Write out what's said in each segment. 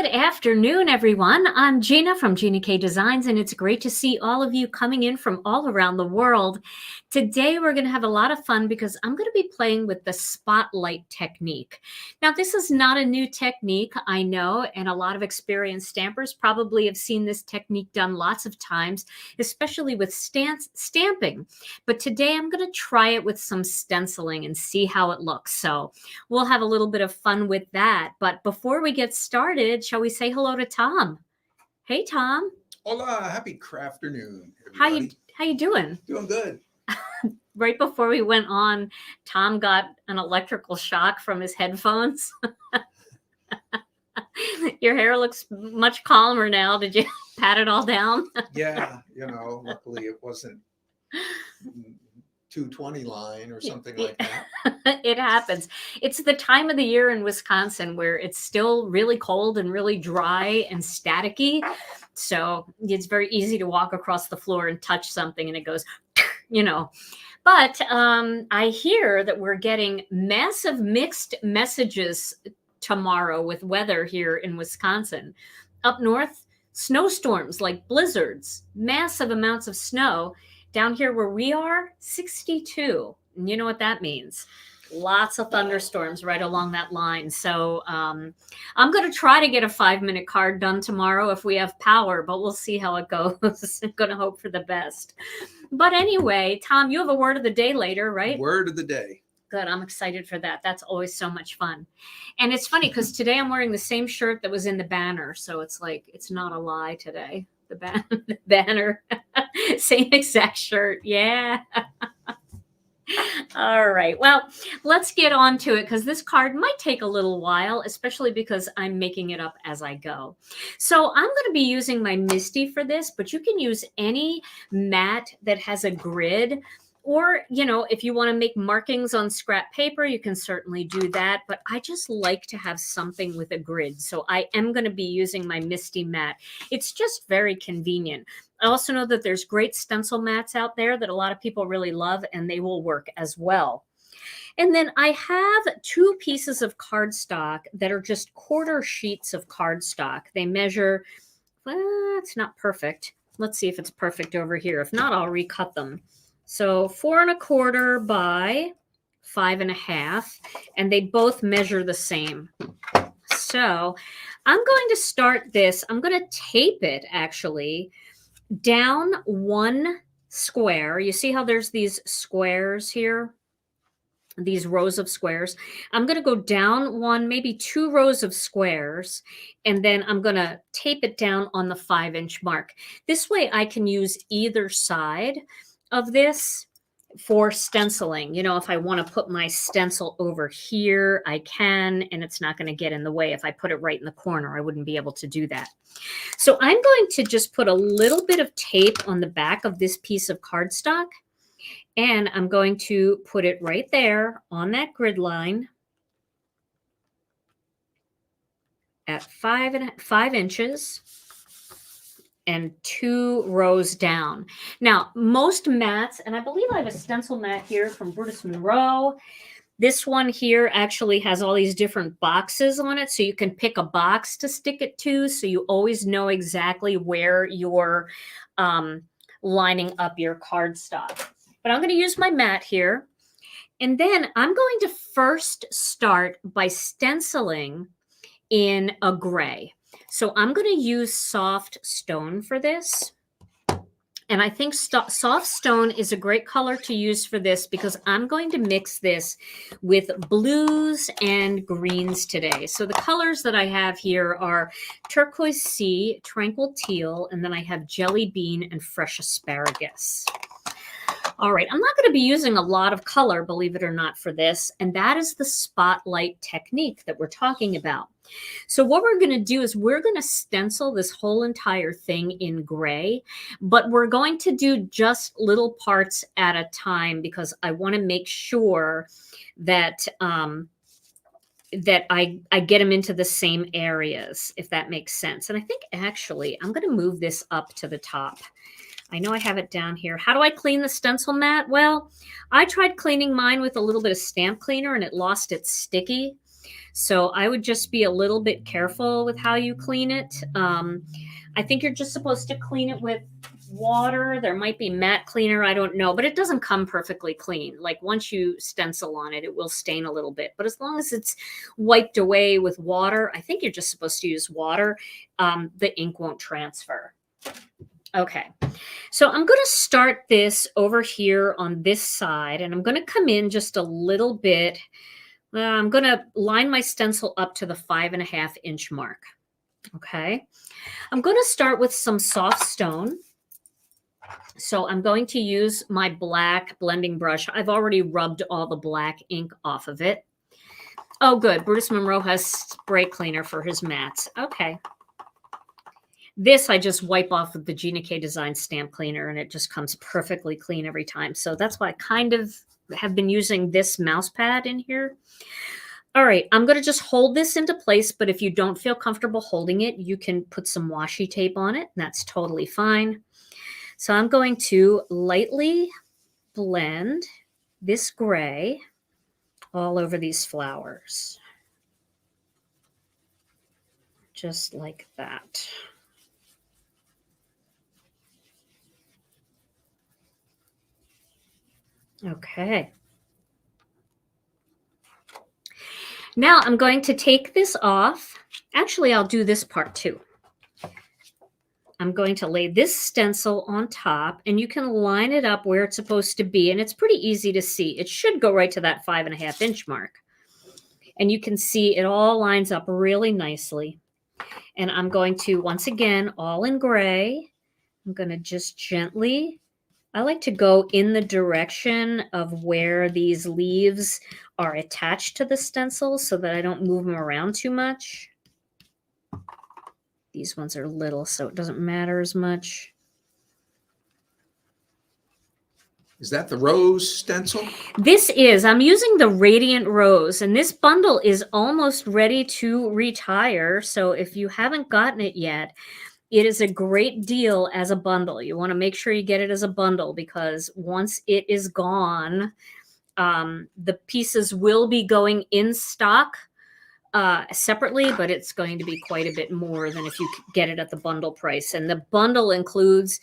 Good afternoon, everyone. I'm Gina from Gina K Designs, and it's great to see all of you coming in from all around the world. Today, we're going to have a lot of fun because I'm going to be playing with the spotlight technique. Now, this is not a new technique, I know, and a lot of experienced stampers probably have seen this technique done lots of times, especially with stamping. But today, I'm going to try it with some stenciling and see how it looks. So we'll have a little bit of fun with that. But before we get started, shall we say hello to Tom? Hey, Tom. Hola, happy craft afternoon, How you doing? Doing good. Right before we went on, Tom got an electrical shock from his headphones. Your hair looks much calmer now. Did you pat it all down? Yeah, luckily it wasn't 220 line or something like that. It happens. It's the time of the year in Wisconsin where it's still really cold and really dry and staticky. So it's very easy to walk across the floor and touch something and it goes, But I hear that we're getting massive mixed messages tomorrow with weather here in Wisconsin. Up north, snowstorms like blizzards, massive amounts of snow. Down here where we are, 62. And you know what that means. Lots of thunderstorms right along that line. So I'm going to try to get a 5-minute card done tomorrow if we have power, but we'll see how it goes. I'm going to hope for the best. But anyway, Tom, you have a word of the day later, right? Word of the day. Good. I'm excited for that. That's always so much fun. And it's funny because today I'm wearing the same shirt that was in the banner. So it's like, it's not a lie today. The banner, same exact shirt. Yeah. All right. Well, let's get on to it because this card might take a little while, especially because I'm making it up as I go. So I'm going to be using my Misty for this, but you can use any mat that has a grid. Or, if you want to make markings on scrap paper, you can certainly do that. But I just like to have something with a grid. So I am going to be using my Misty mat. It's just very convenient. I also know that there's great stencil mats out there that a lot of people really love, and they will work as well. And then I have 2 pieces of cardstock that are just quarter sheets of cardstock. They measure, well, it's not perfect. Let's see if it's perfect over here. If not, I'll recut them. So 4 1/4 by 5 1/2, and they both measure the same. So I'm going to start this. I'm going to tape it actually down 1 square. You see how there's these squares here? These rows of squares. I'm going to go down 1, maybe 2 rows of squares, and then I'm going to tape it down on the 5-inch mark. This way I can use either side of this for stenciling. If I want to put my stencil over here, I can, and it's not going to get in the way. If I put it right in the corner, I wouldn't be able to do that. So I'm going to just put a little bit of tape on the back of this piece of cardstock, and I'm going to put it right there on that grid line at 5 inches. And 2 rows down. Now, most mats, and I believe I have a stencil mat here from Brutus Monroe. This one here actually has all these different boxes on it, so you can pick a box to stick it to, so you always know exactly where you're lining up your cardstock. But I'm going to use my mat here, and then I'm going to first start by stenciling in a gray. So I'm going to use soft stone for this. And I think soft stone is a great color to use for this because I'm going to mix this with blues and greens today. So the colors that I have here are Turquoise Sea, Tranquil Teal, and then I have Jelly Bean and Fresh Asparagus. All right, I'm not going to be using a lot of color, believe it or not, for this, and that is the spotlight technique that we're talking about. So what we're going to do is we're going to stencil this whole entire thing in gray, but we're going to do just little parts at a time because I want to make sure that that I get them into the same areas, if that makes sense. And I think actually I'm going to move this up to the top. I know I have it down here. How do I clean the stencil mat? Well, I tried cleaning mine with a little bit of stamp cleaner and it lost its sticky. So I would just be a little bit careful with how you clean it. I think you're just supposed to clean it with water. There might be matte cleaner, I don't know, but it doesn't come perfectly clean. Like once you stencil on it, it will stain a little bit. But as long as it's wiped away with water, I think you're just supposed to use water. The ink won't transfer. Okay, so I'm going to start this over here on this side, and I'm going to come in just a little bit. I'm going to line my stencil up to the 5.5-inch mark. Okay, I'm going to start with some soft stone. So I'm going to use my black blending brush. I've already rubbed all the black ink off of it. Oh, good. Brutus Monroe has spray cleaner for his mats. Okay. This I just wipe off with the Gina K Design stamp cleaner, and it just comes perfectly clean every time. So that's why I kind of have been using this mouse pad in here. All right, I'm going to just hold this into place, but if you don't feel comfortable holding it, you can put some washi tape on it. And that's totally fine. So I'm going to lightly blend this gray all over these flowers. Just like that. Okay. Now I'm going to take this off. Actually, I'll do this part too. I'm going to lay this stencil on top, and you can line it up where it's supposed to be, and it's pretty easy to see. It should go right to that 5.5-inch mark. And you can see it all lines up really nicely. And I'm going to, once again, all in gray, I'm going to just gently, I like to go in the direction of where these leaves are attached to the stencil so that I don't move them around too much. These ones are little, so it doesn't matter as much. Is that the rose stencil? This is. I'm using the Radiant Rose, and this bundle is almost ready to retire. So if you haven't gotten it yet, it is a great deal as a bundle. You want to make sure you get it as a bundle, because once it is gone, the pieces will be going in stock separately, but it's going to be quite a bit more than if you get it at the bundle price. And the bundle includes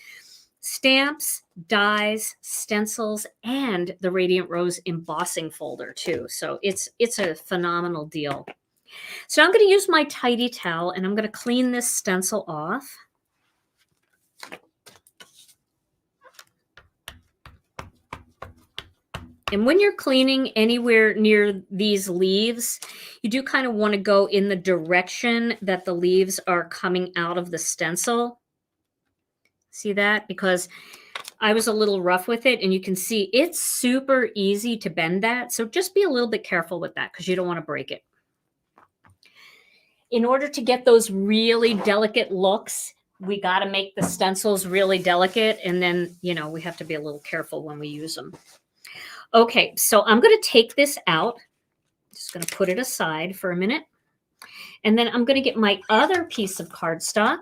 stamps, dies, stencils, and the Radiant Rose embossing folder too. So it's a phenomenal deal. So I'm going to use my tidy towel, and I'm going to clean this stencil off. And when you're cleaning anywhere near these leaves, you do kind of want to go in the direction that the leaves are coming out of the stencil. See that? Because I was a little rough with it, and you can see it's super easy to bend that. So just be a little bit careful with that, because you don't want to break it. In order to get those really delicate looks, we got to make the stencils really delicate. And then, you know, we have to be a little careful when we use them. Okay, so I'm going to take this out. Just going to put it aside for a minute. And then I'm going to get my other piece of cardstock.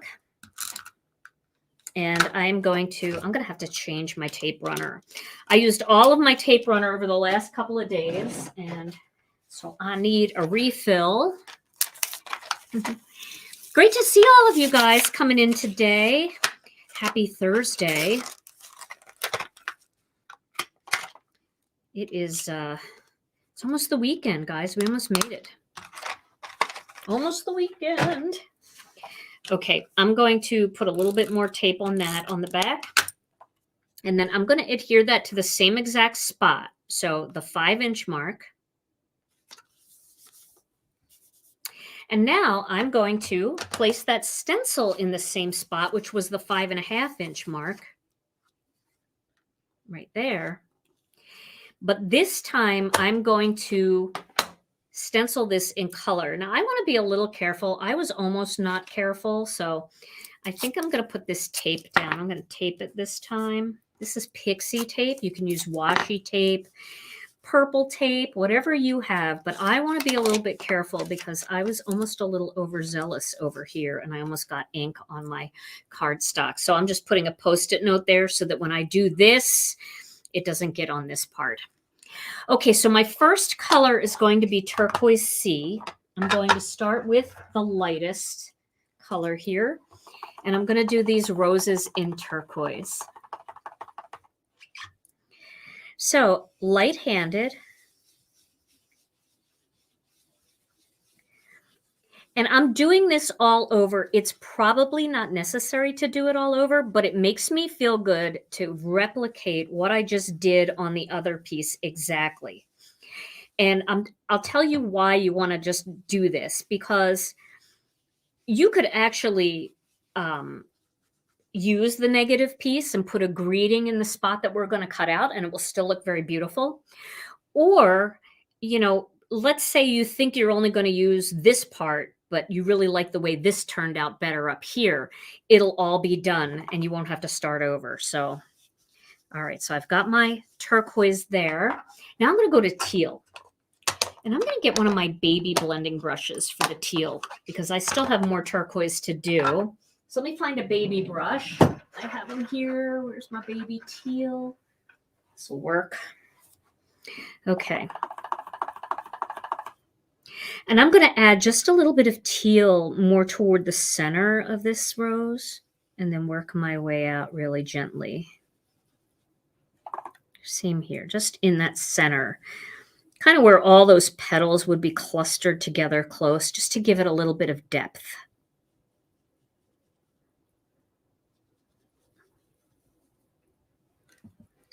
And I'm going to have to change my tape runner. I used all of my tape runner over the last couple of days, and so I need a refill. Great to see all of you guys coming in today. Happy Thursday. It is, it's almost the weekend, guys. We almost made it. Almost the weekend. Okay, I'm going to put a little bit more tape on that on the back. And then I'm going to adhere that to the same exact spot. So the 5-inch mark. And now I'm going to place that stencil in the same spot, which was the 5.5-inch mark. Right there. But this time I'm going to stencil this in color. Now I want to be a little careful. I was almost not careful. So I think I'm going to put this tape down. I'm going to tape it this time. This is pixie tape. You can use washi tape, purple tape, whatever you have. But I want to be a little bit careful, because I was almost a little overzealous over here, and I almost got ink on my cardstock. So I'm just putting a Post-it note there so that when I do this, it doesn't get on this part. Okay, so my first color is going to be Turquoise Sea. I'm going to start with the lightest color here, and I'm going to do these roses in turquoise. So light-handed. And I'm doing this all over. It's probably not necessary to do it all over, but it makes me feel good to replicate what I just did on the other piece exactly. And I'll tell you why you want to just do this, because you could actually use the negative piece and put a greeting in the spot that we're going to cut out, and it will still look very beautiful. Or, you know, let's say you think you're only going to use this part, but you really like the way this turned out better up here. It'll all be done and you won't have to start over. So, all right, so I've got my turquoise there. Now I'm going to go to teal. And I'm going to get one of my baby blending brushes for the teal because I still have more turquoise to do. So let me find a baby brush. I have them here. Where's my baby teal? This will work. Okay. And I'm going to add just a little bit of teal more toward the center of this rose and then work my way out really gently. Same here, just in that center, kind of where all those petals would be clustered together close, just to give it a little bit of depth.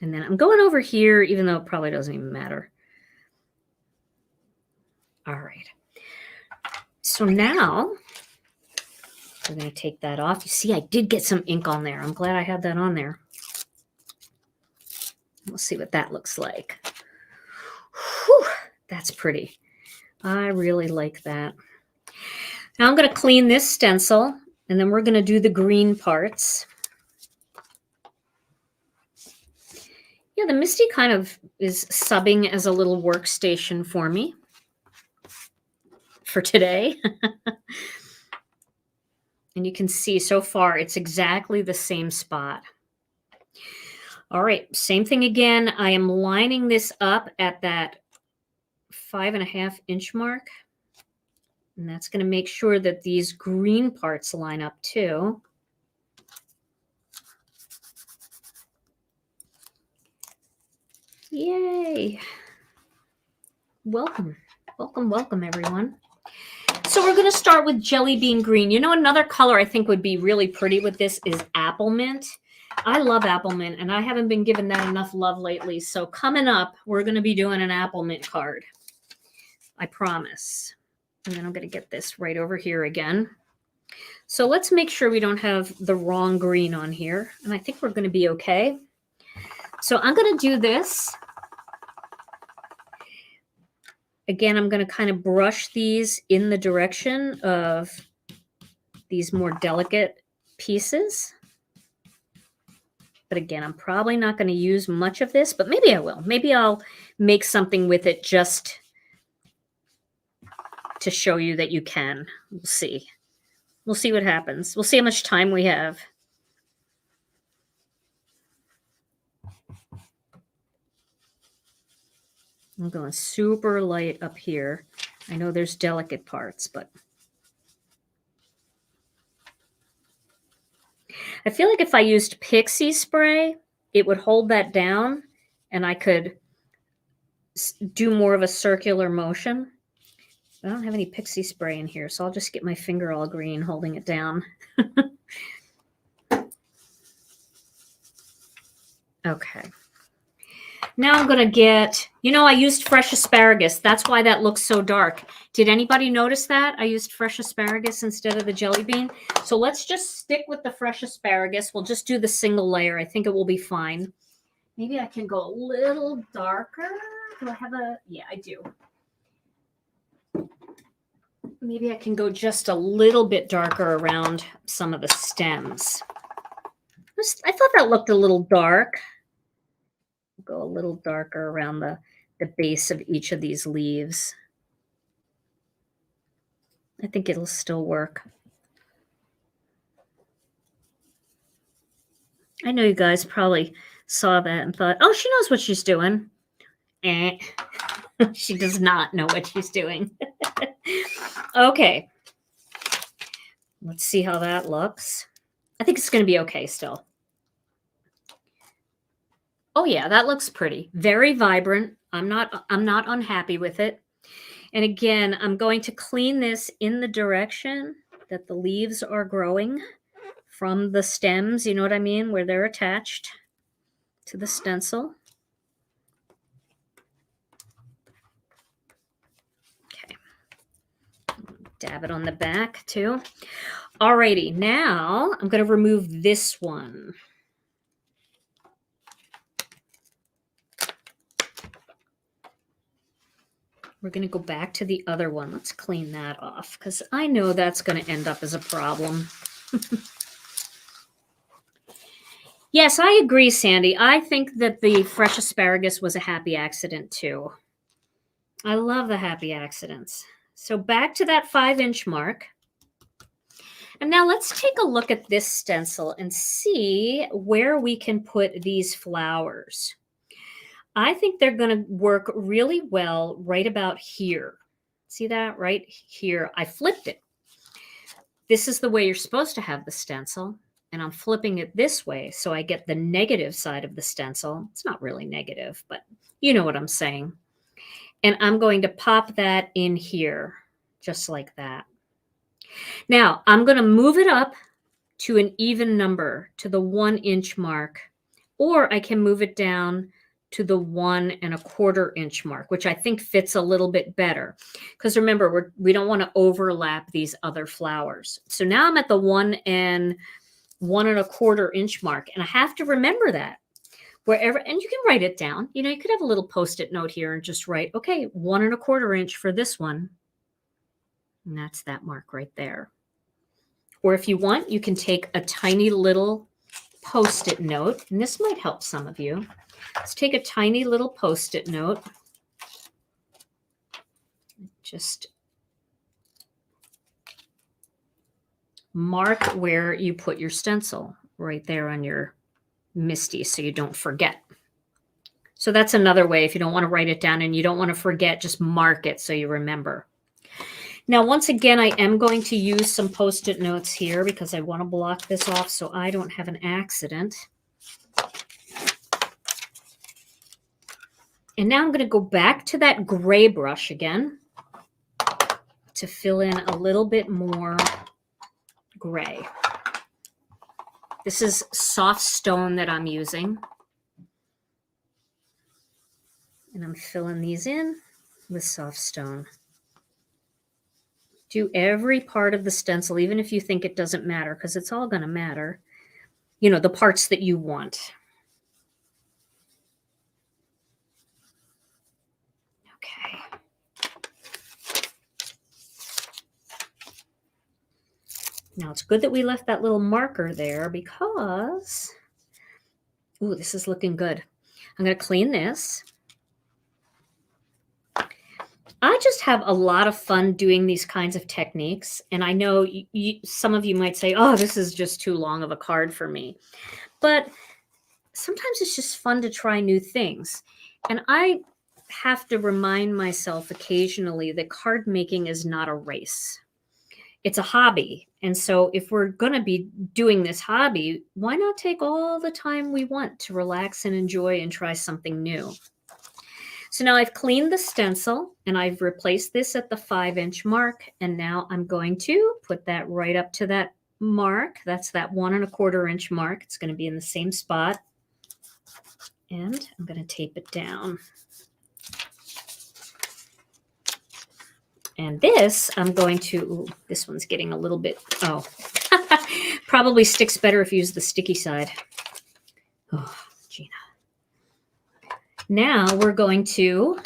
And then I'm going over here, even though it probably doesn't even matter. All right. So now we're going to take that off. You see, I did get some ink on there. I'm glad I had that on there. We'll see what that looks like. Whew, that's pretty. I really like that. Now I'm going to clean this stencil, and then we're going to do the green parts. Yeah, the Misty kind of is subbing as a little workstation for me for today. And you can see so far it's exactly the same spot. All right, same thing again. I am lining this up at that 5.5 inch mark. And that's going to make sure that these green parts line up too. Yay. Welcome, welcome, welcome everyone. So we're going to start with Jelly Bean Green. You know, another color I think would be really pretty with this is Apple Mint. I love Apple Mint, and I haven't been given that enough love lately. So coming up, we're going to be doing an Apple Mint card. I promise. And then I'm going to get this right over here again. So let's make sure we don't have the wrong green on here. And I think we're going to be okay. So I'm going to do this. Again, I'm going to kind of brush these in the direction of these more delicate pieces. But again, I'm probably not going to use much of this, but maybe I will. Maybe I'll make something with it just to show you that you can. We'll see. We'll see what happens. We'll see how much time we have. I'm going super light up here. I know there's delicate parts, but I feel like if I used pixie spray, it would hold that down and I could do more of a circular motion. I don't have any pixie spray in here, so I'll just get my finger all green holding it down. Okay. Now I'm going to get, you know, I used fresh asparagus. That's why that looks so dark. Did anybody notice that? I used fresh asparagus instead of the jelly bean. So let's just stick with the fresh asparagus. We'll just do the single layer. I think it will be fine. Maybe I can go a little darker. Do I have a, yeah, I do. Maybe I can go just a little bit darker around some of the stems. I thought that looked a little dark. Go a little darker around the base of each of these leaves. I think it'll still work. I know you guys probably saw that and thought, oh, she knows what she's doing. She does not know what she's doing. Okay. Let's see how that looks. I think it's going to be okay still. Oh yeah, that looks pretty. Very vibrant. I'm not unhappy with it. And again, I'm going to clean this in the direction that the leaves are growing from the stems, you know what I mean, where they're attached to the stencil. Okay. Dab it on the back too. Alrighty, now I'm going to remove this one. We're going to go back to the other one. Let's clean that off because I know that's going to end up as a problem. Yes, I agree, Sandy. I think that the fresh asparagus was a happy accident too. I love the happy accidents. So back to that 5-inch mark. And now let's take a look at this stencil and see where we can put these flowers. I think they're going to work really well right about here. See that right here? I flipped it. This is the way you're supposed to have the stencil. And I'm flipping it this way so I get the negative side of the stencil. It's not really negative, but you know what I'm saying. And I'm going to pop that in here, just like that. Now, I'm going to move it up to an even number, to the 1-inch mark, or I can move it down to the 1¼ inch mark, which I think fits a little bit better. Because remember, we don't want to overlap these other flowers. So now I'm at the 1¼ inch mark, and I have to remember that. Wherever, and you can write it down. You know, you could have a little Post-it note here and just write, okay, 1¼ inch for this one. And that's that mark right there. Or if you want, you can take a tiny little Post-it note, and this might help some of you. Let's take a tiny little Post-it note. Just mark where you put your stencil right there on your Misty so you don't forget. So that's another way. If you don't want to write it down and you don't want to forget, just mark it so you remember. Now, once again, I am going to use some Post-it notes here because I want to block this off so I don't have an accident. And now I'm going to go back to that gray brush again to fill in a little bit more gray. This is soft stone that I'm using. And I'm filling these in with soft stone. Do every part of the stencil, even if you think it doesn't matter, because it's all going to matter. You know, the parts that you want. Okay. Now it's good that we left that little marker there because, ooh, this is looking good. I'm going to clean this. I just have a lot of fun doing these kinds of techniques. And I know some of you might say, oh, this is just too long of a card for me. But sometimes it's just fun to try new things. And I have to remind myself occasionally that card making is not a race. It's a hobby. And so if we're going to be doing this hobby, why not take all the time we want to relax and enjoy and try something new? So now I've cleaned the stencil and I've replaced this at the 5-inch mark. And now I'm going to put that right up to that mark. That's that 1¼ inch mark. It's going to be in the same spot. And I'm going to tape it down. And this, I'm going to, ooh, this one's getting a little bit, oh, probably sticks better if you use the sticky side. Oh, Gina. Now we're going to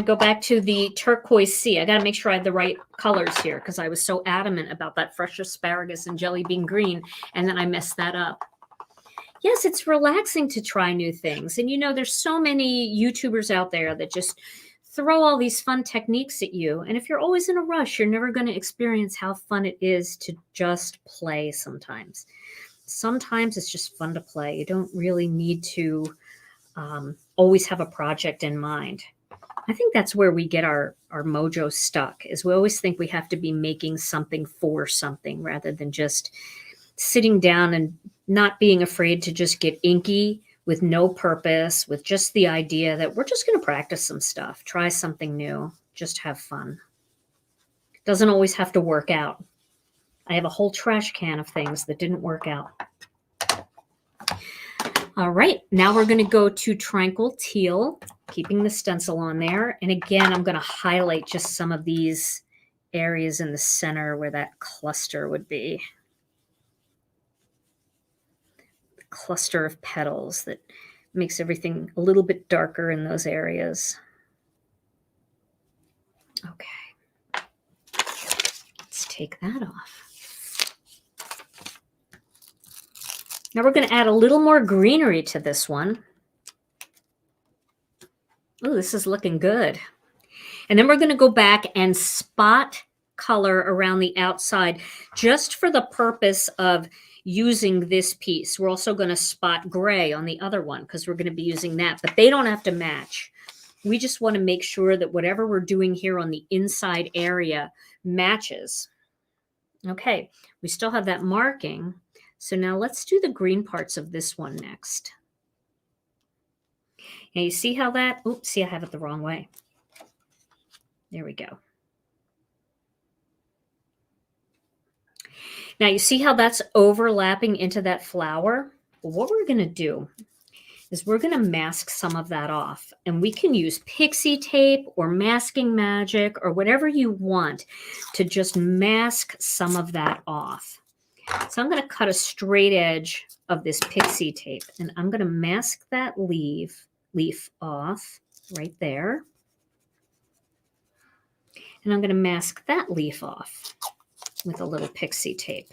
go back to the Turquoise Sea. I got to make sure I have the right colors here because I was so adamant about that fresh asparagus and jelly bean green, and then I messed that up. Yes, it's relaxing to try new things. And you know, there's so many YouTubers out there that just throw all these fun techniques at you. And if you're always in a rush, you're never going to experience how fun it is to just play sometimes. Sometimes it's just fun to play. You don't really need to always have a project in mind. I think that's where we get our mojo stuck, is we always think we have to be making something for something rather than just sitting down and not being afraid to just get inky with no purpose, with just the idea that we're just going to practice some stuff, try something new, just have fun. Doesn't always have to work out. I have a whole trash can of things that didn't work out. All right, now we're going to go to Tranquil Teal, keeping the stencil on there. And again, I'm going to highlight just some of these areas in the center where that cluster would be. The cluster of petals that makes everything a little bit darker in those areas. Okay, let's take that off. Now we're going to add a little more greenery to this one. Oh, this is looking good. And then we're going to go back and spot color around the outside just for the purpose of using this piece. We're also going to spot gray on the other one because we're going to be using that, but they don't have to match. We just want to make sure that whatever we're doing here on the inside area matches. Okay, we still have that marking. So now let's do the green parts of this one next. Now you see how that, oops, see I have it the wrong way. There we go. Now you see how that's overlapping into that flower? Well, what we're going to do is we're going to mask some of that off. And we can use pixie tape or masking magic or whatever you want to just mask some of that off. So I'm going to cut a straight edge of this pixie tape and I'm going to mask that leaf off right there. And I'm going to mask that leaf off with a little pixie tape.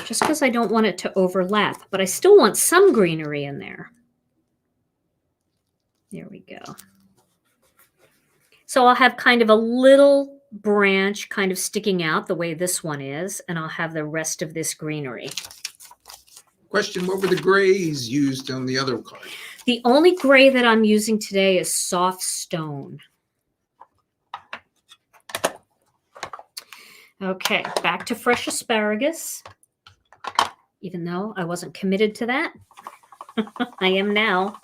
Just because I don't want it to overlap, but I still want some greenery in there. There we go. So I'll have kind of a little branch kind of sticking out the way this one is, and I'll have the rest of this greenery. Question, what were the grays used on the other card? The only gray that I'm using today is soft stone. Okay, back to fresh asparagus. Even though I wasn't committed to that, I am now.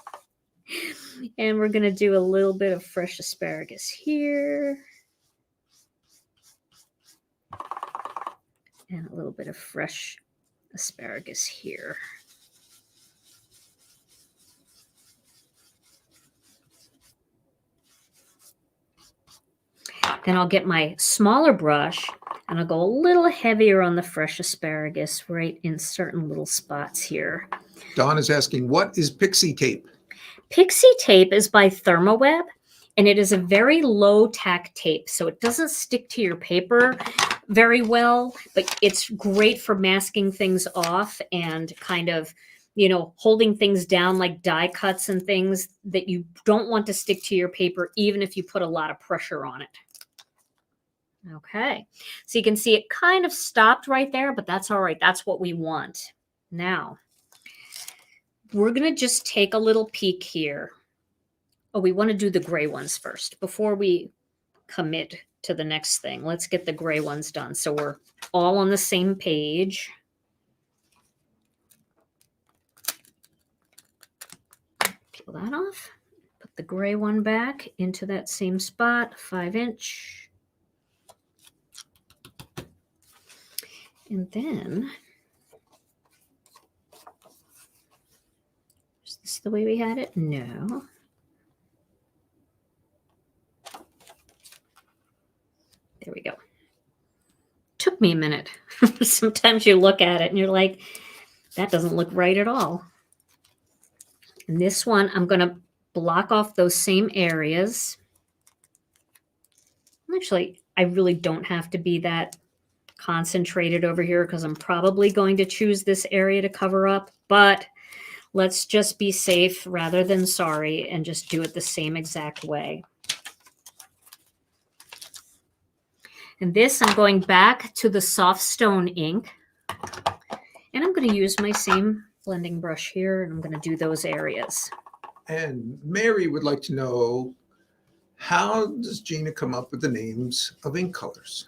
And we're going to do a little bit of fresh asparagus here. And a little bit of fresh asparagus here. Then I'll get my smaller brush and I'll go a little heavier on the fresh asparagus right in certain little spots here. Dawn is asking, what is pixie tape? Pixie tape is by Thermoweb, and it is a very low tack tape, so it doesn't stick to your paper very well, but it's great for masking things off and kind of, you know, holding things down like die cuts and things that you don't want to stick to your paper, even if you put a lot of pressure on it. Okay, so you can see it kind of stopped right there, but that's all right. That's what we want. Now, we're going to just take a little peek here. Oh, we want to do the gray ones first before we commit to the next thing. Let's get the gray ones done so we're all on the same page. Peel that off. Put the gray one back into that same spot, 5-inch. And then, is this the way we had it? No. There we go. Took me a minute. Sometimes you look at it and you're like, that doesn't look right at all. And this one, I'm going to block off those same areas. Actually, I really don't have to be that concentrated over here because I'm probably going to choose this area to cover up, but let's just be safe rather than sorry and just do it the same exact way. And this, I'm going back to the soft stone ink, and I'm going to use my same blending brush here, and I'm going to do those areas. And Mary would like to know, How does Gina come up with the names of ink colors?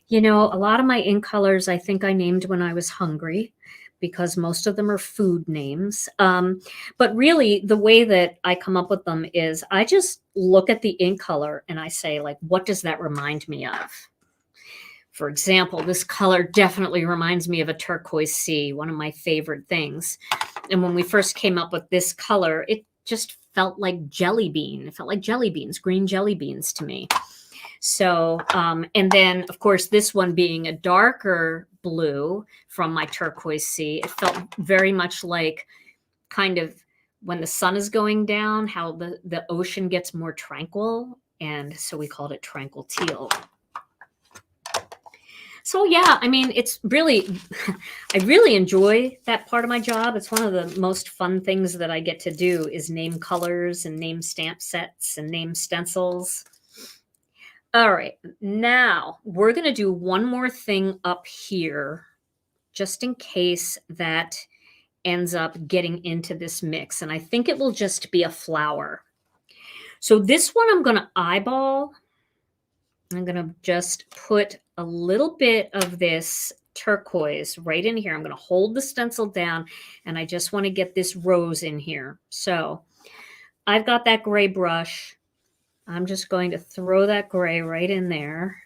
You know, a lot of my ink colors I think I named when I was hungry because most of them are food names. But really, the way that I come up with them is I just look at the ink color and I say, like, what does that remind me of? For example, this color definitely reminds me of a turquoise sea, one of my favorite things. And when we first came up with this color, it just felt like jelly bean. It felt like jelly beans, green jelly beans to me. So, and then of course, this one being a darker blue from my turquoise sea, it felt very much like kind of when the sun is going down, how the ocean gets more tranquil. And so we called it Tranquil Teal. So yeah, I mean, it's really, I really enjoy that part of my job. It's one of the most fun things that I get to do is name colors and name stamp sets and name stencils. All right, now we're going to do one more thing up here, just in case that ends up getting into this mix. And I think it will just be a flower. So this one I'm going to eyeball. I'm going to just put a little bit of this turquoise right in here. I'm going to hold the stencil down and I just want to get this rose in here. So I've got that gray brush. I'm just going to throw that gray right in there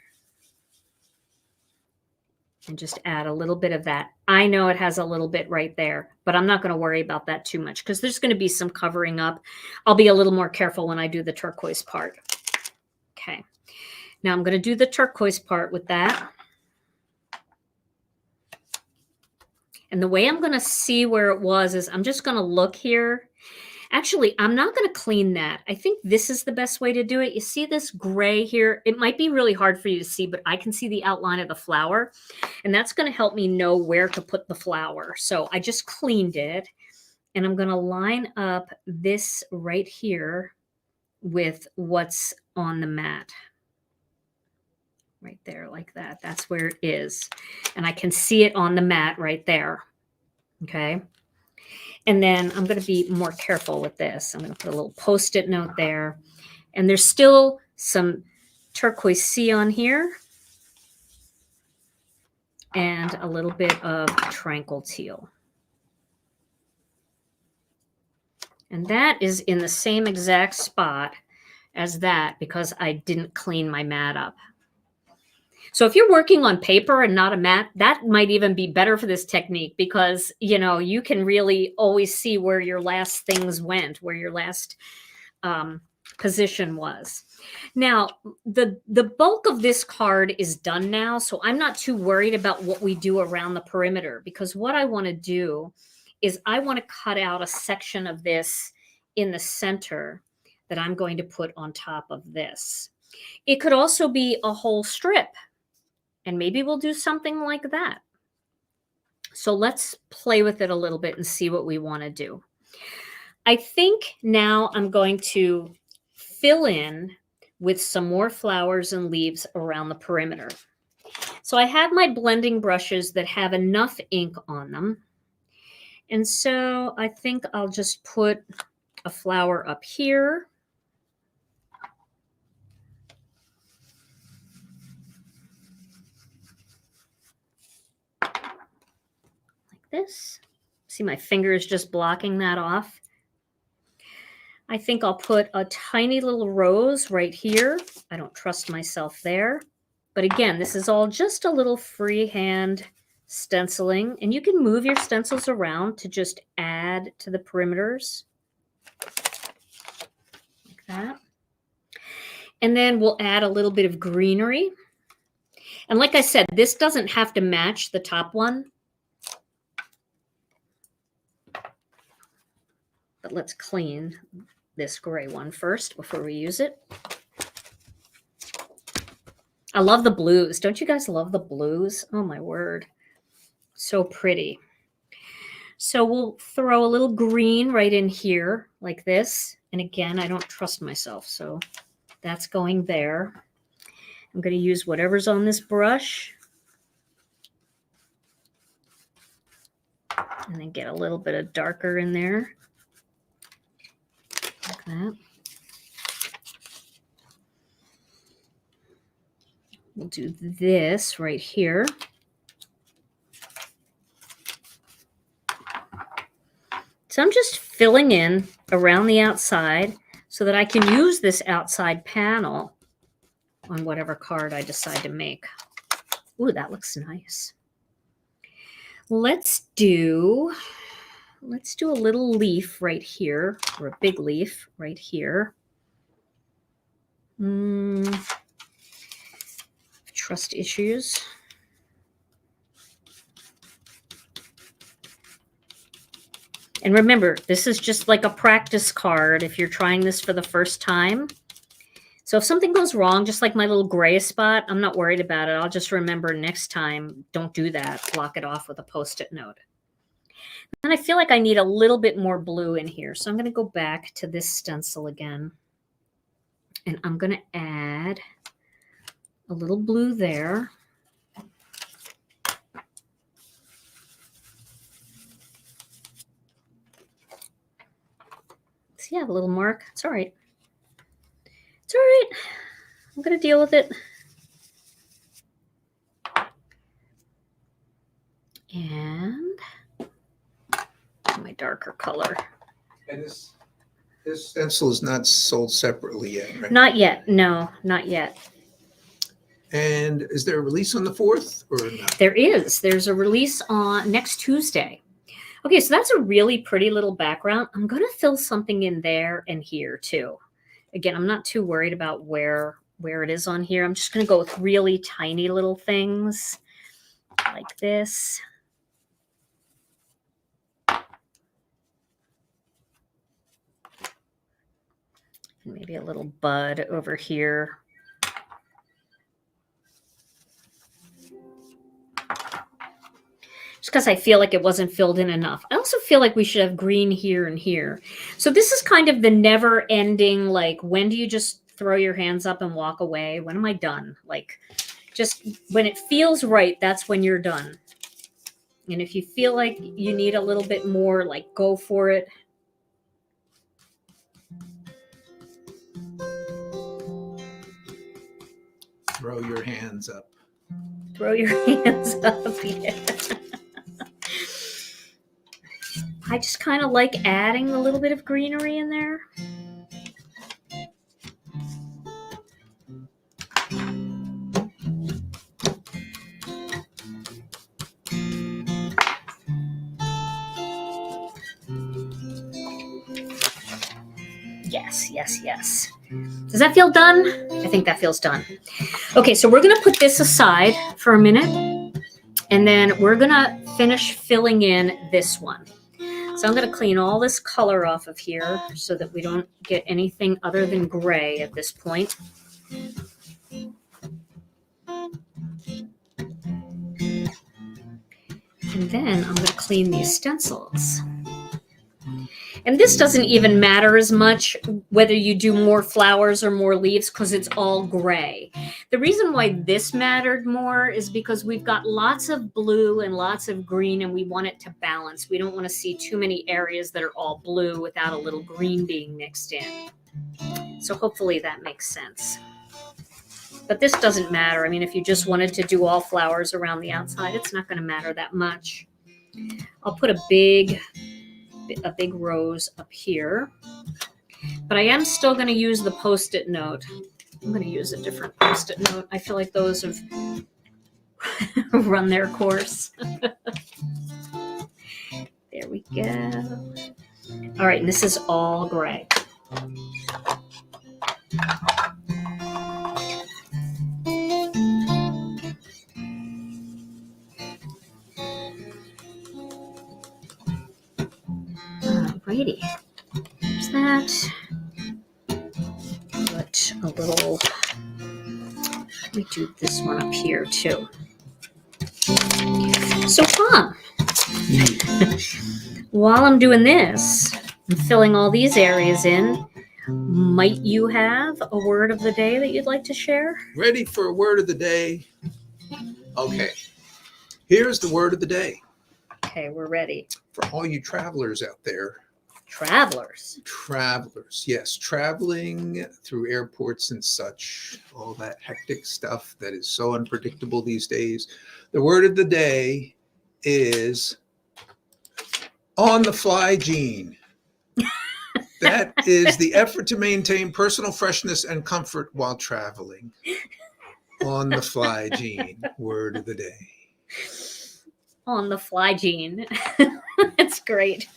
and just add a little bit of that. I know it has a little bit right there, but I'm not going to worry about that too much because there's going to be some covering up. I'll be a little more careful when I do the turquoise part. Okay. Now I'm going to do the turquoise part with that. And the way I'm going to see where it was is I'm just going to look here. Actually, I'm not going to clean that. I think this is the best way to do it. You see this gray here? It might be really hard for you to see, but I can see the outline of the flower. And that's going to help me know where to put the flower. So I just cleaned it. And I'm going to line up this right here with what's on the mat. Right there like that. That's where it is. And I can see it on the mat right there. Okay. And then I'm going to be more careful with this. I'm going to put a little Post-it note there. And there's still some turquoise sea on here. And a little bit of Tranquil Teal. And that is in the same exact spot as that because I didn't clean my mat up. So if you're working on paper and not a mat, that might even be better for this technique because, you know, you can really always see where your last things went, where your last position was. Now, the bulk of this card is done now, so I'm not too worried about what we do around the perimeter because what I want to do is I want to cut out a section of this in the center that I'm going to put on top of this. It could also be a whole strip. And maybe we'll do something like that. So let's play with it a little bit and see what we want to do. I think now I'm going to fill in with some more flowers and leaves around the perimeter. So I have my blending brushes that have enough ink on them. And so I think I'll just put a flower up here. This. See, my finger is just blocking that off. I think I'll put a tiny little rose right here. I don't trust myself there. But again, this is all just a little freehand stenciling. And you can move your stencils around to just add to the perimeters. Like that. And then we'll add a little bit of greenery. And like I said, this doesn't have to match the top one. But let's clean this gray one first before we use it. I love the blues. Don't you guys love the blues? Oh my word. So pretty. So we'll throw a little green right in here like this. And again, I don't trust myself. So that's going there. I'm going to use whatever's on this brush. And then get a little bit of darker in there. Like that. We'll do this right here. So I'm just filling in around the outside so that I can use this outside panel on whatever card I decide to make. Ooh, that looks nice. Let's do a little leaf right here, or a big leaf right here. Trust issues. And remember, this is just like a practice card if you're trying this for the first time. So if something goes wrong, just like my little gray spot, I'm not worried about it. I'll just remember next time, don't do that. Block it off with a Post-it note. And I feel like I need a little bit more blue in here. So I'm going to go back to this stencil again. And I'm going to add a little blue there. See, I have a little mark. It's all right. It's all right. I'm going to deal with it. And my darker color. And this stencil is not sold separately yet, right? Not yet. No, not yet. And is there a release on the 4th or not? There is. There's a release on next Tuesday. Okay, so that's a really pretty little background. I'm going to fill something in there and here too. Again, I'm not too worried about where it is on here. I'm just going to go with really tiny little things like this. And maybe a little bud over here. Just because I feel like it wasn't filled in enough. I also feel like we should have green here and here. So this is kind of the never ending, like, when do you just throw your hands up and walk away? When am I done? Like, just when it feels right, that's when you're done. And if you feel like you need a little bit more, like, go for it. Throw your hands up. Throw your hands up. Yeah. I just kind of like adding a little bit of greenery in there. Yes, yes, yes. Does that feel done? I think that feels done. Okay, so we're going to put this aside for a minute, and then we're going to finish filling in this one. So I'm going to clean all this color off of here so that we don't get anything other than gray at this point. And then I'm going to clean these stencils. And this doesn't even matter as much whether you do more flowers or more leaves because it's all gray. The reason why this mattered more is because we've got lots of blue and lots of green and we want it to balance. We don't want to see too many areas that are all blue without a little green being mixed in. So hopefully that makes sense. But this doesn't matter. I mean, if you just wanted to do all flowers around the outside, it's not going to matter that much. I'll put a big rose up here, but I am still going to use the Post-it note. I'm going to use a different Post-it note. I feel like those have run their course. There we go. All right, and this is all gray. Alrighty, there's that. Put a little, let me do this one up here too. So Tom, while I'm doing this, I'm filling all these areas in. Might you have a word of the day that you'd like to share? Ready for a word of the day? Okay, here's the word of the day. Okay, we're ready. For all you travelers out there, Travelers. Travelers, yes, traveling through airports and such, all that hectic stuff that is so unpredictable these days. The word of the day is on the fly gene. That is the effort to maintain personal freshness and comfort while traveling. On the fly gene, word of the day. On the fly gene. It's great.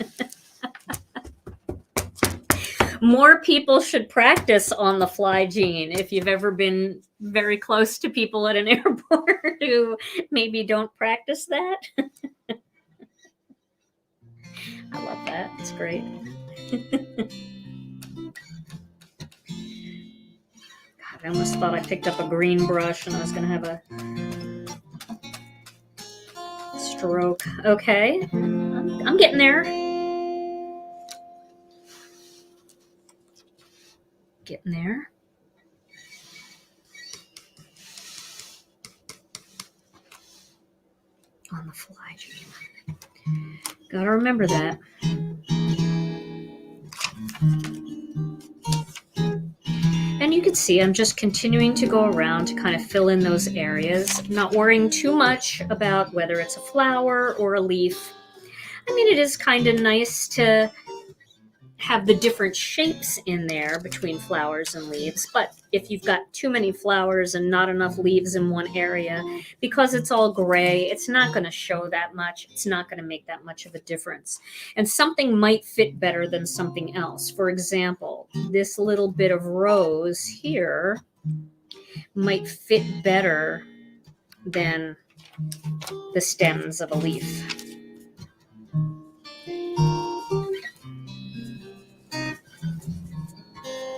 More people should practice on the fly gene if you've ever been very close to people at an airport who maybe don't practice that. I love that. It's great. God, I almost thought I picked up a green brush and I was going to have a stroke. Okay. I'm getting there. Getting there. On the fly gene. Gotta remember that. And you can see I'm just continuing to go around to kind of fill in those areas, not worrying too much about whether it's a flower or a leaf. I mean, it is kind of nice to have the different shapes in there between flowers and leaves, but if you've got too many flowers and not enough leaves in one area, because it's all gray, it's not going to show that much. It's not going to make that much of a difference. And something might fit better than something else. For example, this little bit of rose here might fit better than the stems of a leaf.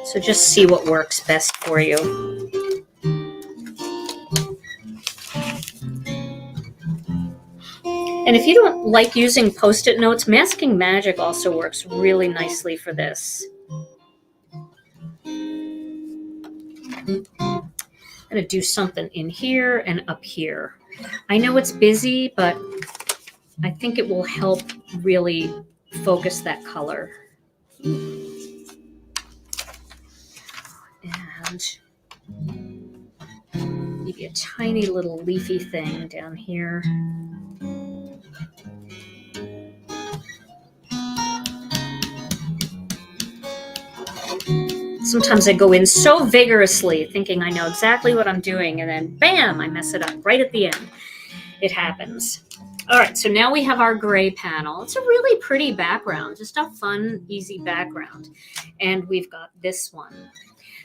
So just see what works best for you. And if you don't like using Post-it notes, Masking Magic also works really nicely for this. I'm going to do something in here and up here. I know it's busy, but I think it will help really focus that color. And maybe a tiny little leafy thing down here. Sometimes I go in so vigorously thinking I know exactly what I'm doing, and then bam, I mess it up right at the end. It happens. All right, so now we have our gray panel. It's a really pretty background, just a fun, easy background. And we've got this one.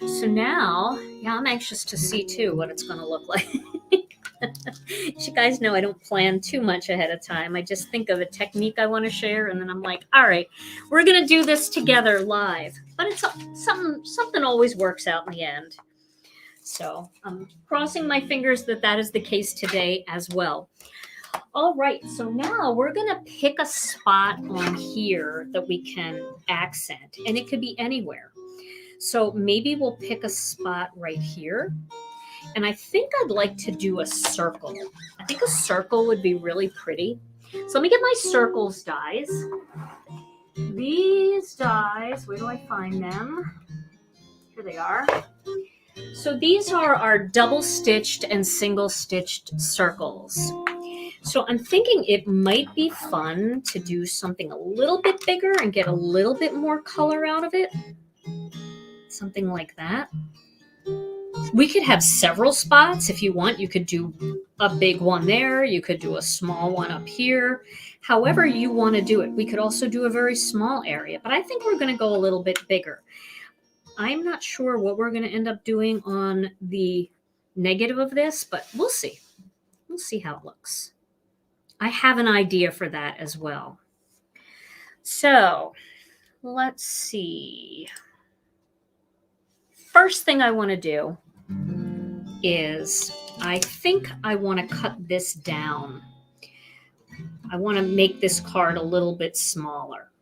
So now, yeah, I'm anxious to see too what it's going to look like. You guys know I don't plan too much ahead of time. I just think of a technique I want to share, and then I'm like, all right, we're going to do this together live. But it's something always works out in the end. So I'm crossing my fingers that that is the case today as well. All right, so now we're going to pick a spot on here that we can accent, and it could be anywhere. So maybe we'll pick a spot right here. And I think I'd like to do a circle. I think a circle would be really pretty. So let me get my circles dies. These dies, where do I find them? Here they are. So these are our double stitched and single stitched circles. So I'm thinking it might be fun to do something a little bit bigger and get a little bit more color out of it. Something like that. We could have several spots if you want. You could do a big one there. You could do a small one up here. However you want to do it. We could also do a very small area, but I think we're going to go a little bit bigger. I'm not sure what we're going to end up doing on the negative of this, but we'll see. We'll see how it looks. I have an idea for that as well. So let's see. First thing I want to do is I think I want to cut this down. I want to make this card a little bit smaller.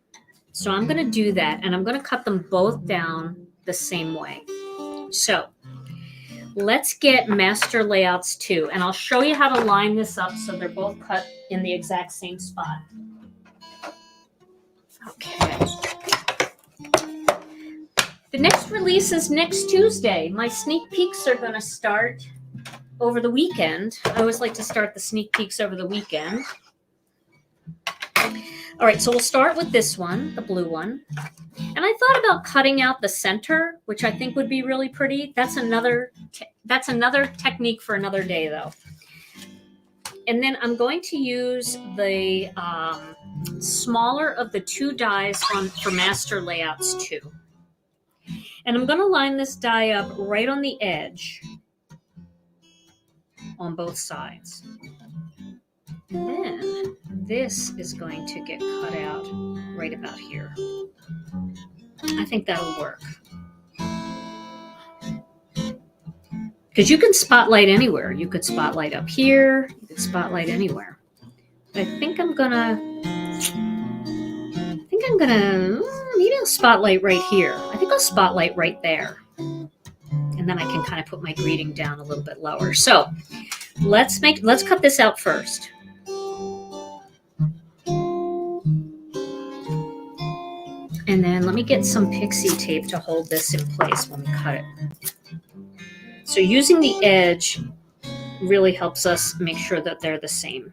So I'm going to do that, and I'm going to cut them both down the same way. So let's get Master Layouts 2, and I'll show you how to line this up so they're both cut in the exact same spot. Okay. The next release is next Tuesday. My sneak peeks are going to start over the weekend. I always like to start the sneak peeks over the weekend. All right, so we'll start with this one, the blue one. And I thought about cutting out the center, which I think would be really pretty. That's another technique for another day, though. And then I'm going to use the smaller of the two dies for Master Layouts 2. And I'm going to line this die up right on the edge on both sides. And then this is going to get cut out right about here. I think that'll work. Because you can spotlight anywhere. You could spotlight up here. You could spotlight anywhere. But I think I'm gonna, maybe I'll spotlight right here. I think I'll spotlight right there. And then I can kind of put my greeting down a little bit lower. So let's cut this out first. And then let me get some pixie tape to hold this in place when we cut it. So using the edge really helps us make sure that they're the same.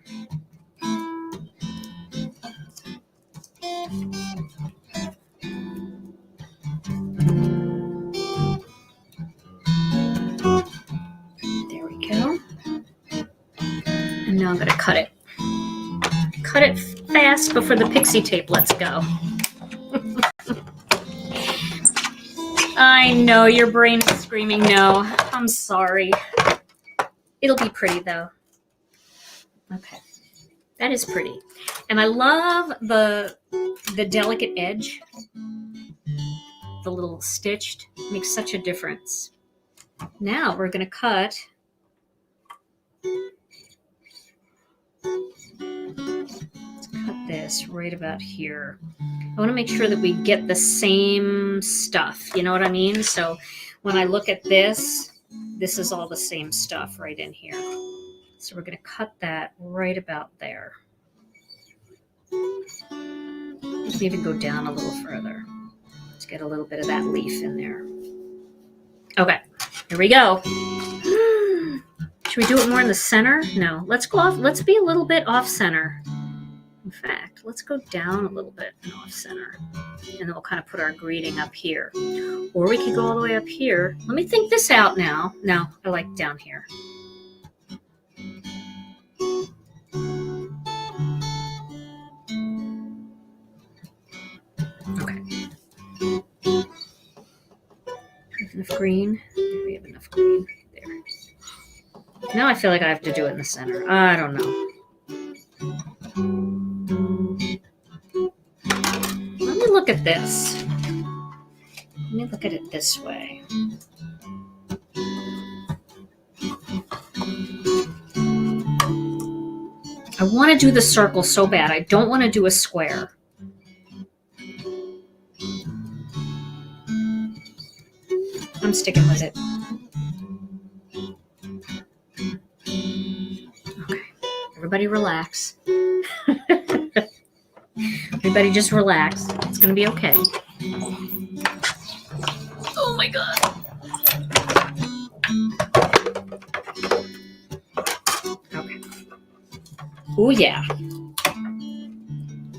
There we go. And now I'm going to cut it. Cut it fast before the pixie tape lets go. I know your brain is screaming no. I'm sorry. It'll be pretty though. Okay. That is pretty. And I love the delicate edge. The little stitched makes such a difference. Now we're going to cut. Let's cut this right about here. I want to make sure that we get the same stuff. You know what I mean? So when I look at this, this is all the same stuff right in here. So we're going to cut that right about there. You can even go down a little further. Let's get a little bit of that leaf in there. Okay, here we go. Should we do it more in the center? No, let's go off. Let's be a little bit off center. In fact, let's go down a little bit and off center. And then we'll kind of put our greeting up here. Or we could go all the way up here. Let me think this out now. No, I like down here. Okay. Enough green. We have enough green there. Now I feel like I have to do it in the center. I don't know. Let me look at this. Let me look at it this way. I want to do the circle so bad. I don't want to do a square. I'm sticking with it. Okay. Everybody relax. Everybody just relax. It's going to be okay. Oh my God. Okay. Oh yeah.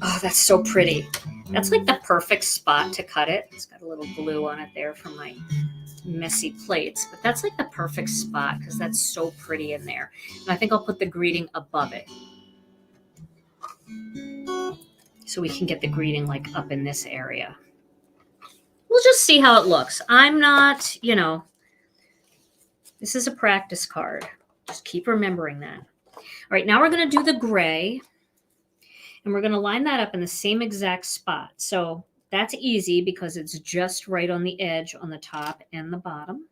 Oh, that's so pretty. That's like the perfect spot to cut it. It's got a little glue on it there from my messy plates, but that's like the perfect spot because that's so pretty in there. And I think I'll put the greeting above it. So we can get the greeting like up in this area. We'll just see how it looks. I'm not, this is a practice card. Just keep remembering that. All right, now we're going to do the gray. And we're going to line that up in the same exact spot. So that's easy because it's just right on the edge on the top and the bottom.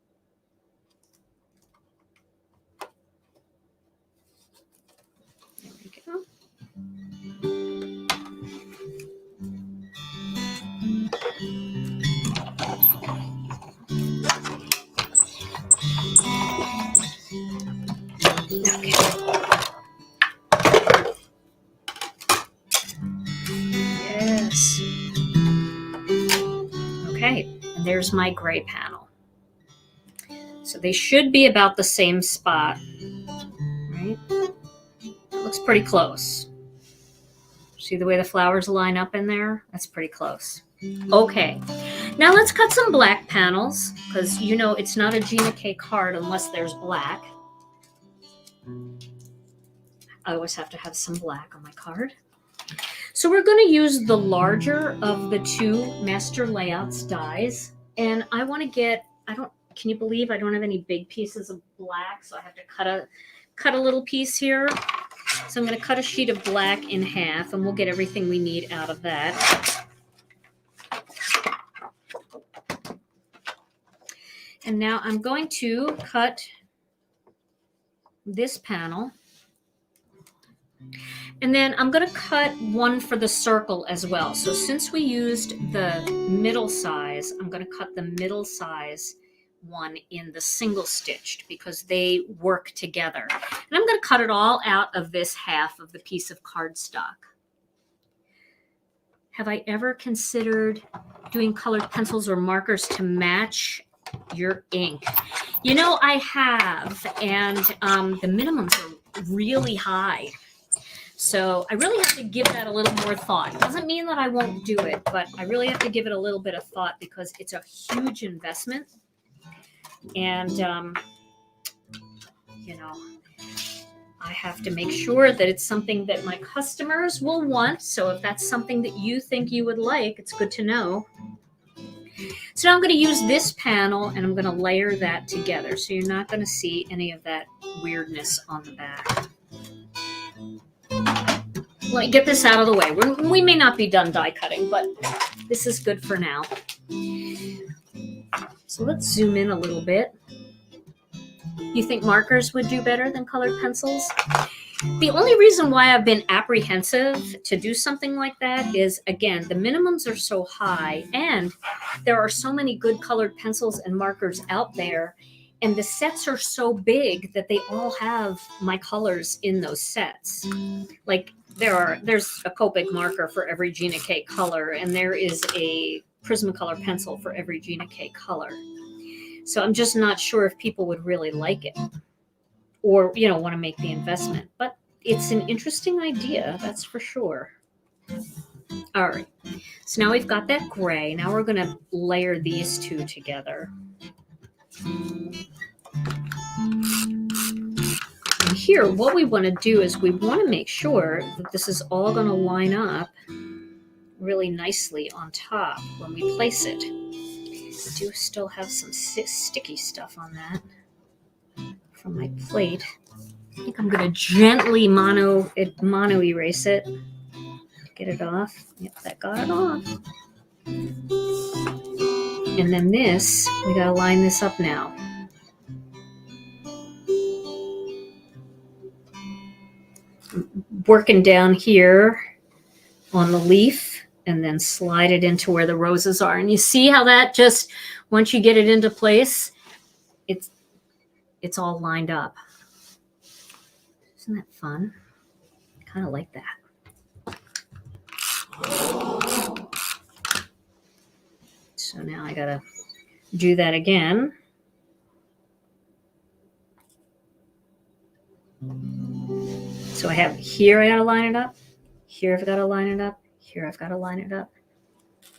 There we go. Okay. Yes. Okay, and And there's my gray panel. So they should be about the same spot, right? Looks pretty close. See the way the flowers line up in there? That's pretty close. Okay, now let's cut some black panels, because you know it's not a Gina K card unless there's black. I always have to have some black on my card. So we're going to use the larger of the two Master Layouts dies, and I want to get, can you believe I don't have any big pieces of black, so I have to cut a little piece here. So I'm going to cut a sheet of black in half, and we'll get everything we need out of that. And now I'm going to cut this panel. And then I'm going to cut one for the circle as well. So since we used the middle size, I'm going to cut the middle size one in the single stitched because they work together. And I'm going to cut it all out of this half of the piece of cardstock. Have I ever considered doing colored pencils or markers to match your ink? You know, I have, and the minimums are really high. So I really have to give that a little more thought. It doesn't mean that I won't do it, but I really have to give it a little bit of thought because it's a huge investment. And, you know, I have to make sure that it's something that my customers will want. So if that's something that you think you would like, it's good to know. So now I'm going to use this panel and I'm going to layer that together. So you're not going to see any of that weirdness on the back. Let me get this out of the way. We may not be done die cutting, but this is good for now. So let's zoom in a little bit. You think markers would do better than colored pencils? The only reason why I've been apprehensive to do something like that is, again, the minimums are so high and there are so many good colored pencils and markers out there, and the sets are so big that they all have my colors in those sets. Like there's a Copic marker for every Gina K color, and there is a Prismacolor pencil for every Gina K color. So I'm just not sure if people would really like it or, you know, want to make the investment. But it's an interesting idea, that's for sure. All right. So now we've got that gray. Now we're going to layer these two together. And here, what we want to do is we want to make sure that this is all going to line up really nicely on top when we place it. I do still have some sticky stuff on that from my plate. I think I'm going to gently mono erase it to get it off. Yep, that got it off. And then this, we got to line this up now. Working down here on the leaf and then slide it into where the roses are. And you see how that just, once you get it into place, it's all lined up. Isn't that fun? I kind of like that. So now I gotta do that again. So I have here, I gotta line it up. Here I've gotta line it up. Here I've gotta line it up.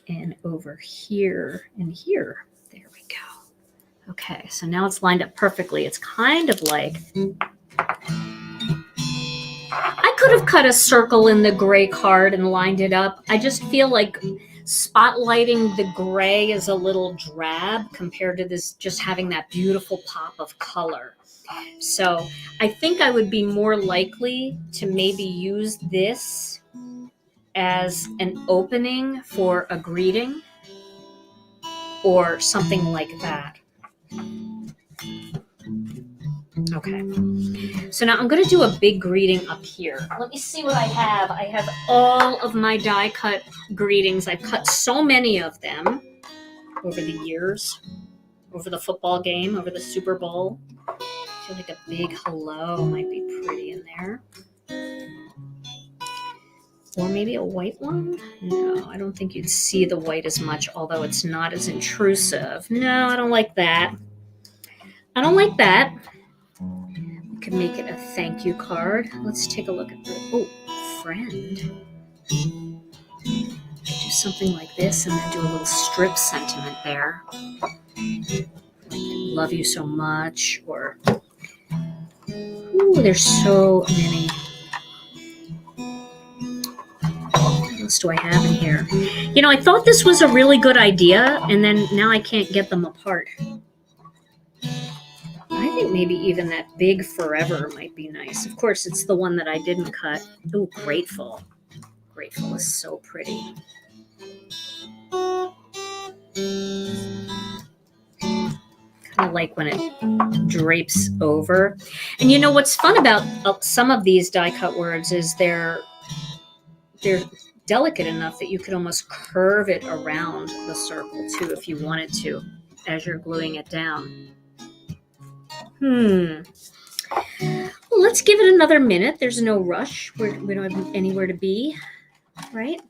And over here and here. There we go. Okay, so now it's lined up perfectly. It's kind of like, I could have cut a circle in the gray card and lined it up. I just feel like spotlighting the gray is a little drab compared to this just having that beautiful pop of color. So I think I would be more likely to maybe use this as an opening for a greeting or something like that. Okay, so now I'm going to do a big greeting up here. Let me see what I have. I have all of my die cut greetings. I've cut so many of them over the years, over the football game, over the Super Bowl. I feel like a big hello might be pretty in there. Or maybe a white one? No, I don't think you'd see the white as much, although it's not as intrusive. No, I don't like that. I don't like that. We could make it a thank you card. Let's take a look at the, oh, friend. Do something like this and then do a little strip sentiment there. Love you so much, or, ooh, there's so many. What else do I have in here? You know, I thought this was a really good idea, and then now I can't get them apart. I think maybe even that big forever might be nice. Of course, it's the one that I didn't cut. Oh, grateful. Grateful is so pretty. Kind of like when it drapes over. And you know what's fun about some of these die cut words is they're delicate enough that you could almost curve it around the circle too if you wanted to as you're gluing it down. Well, let's give it another minute. There's no rush. We don't have anywhere to be, right?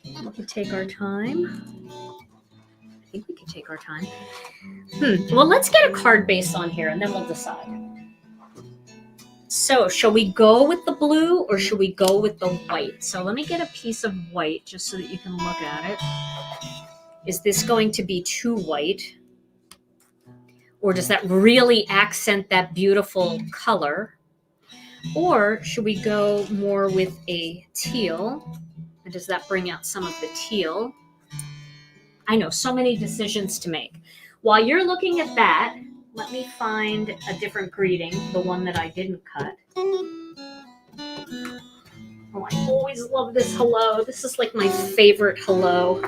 We can take our time. I think we can take our time. Well, let's get a card base on here and then we'll decide. So, shall we go with the blue or should we go with the white? So let me get a piece of white just so that you can look at it. Is this going to be too white? Or does that really accent that beautiful color? Or should we go more with a teal? And does that bring out some of the teal? I know, so many decisions to make. While you're looking at that, let me find a different greeting, the one that I didn't cut. Oh, I always love this hello. This is like my favorite hello.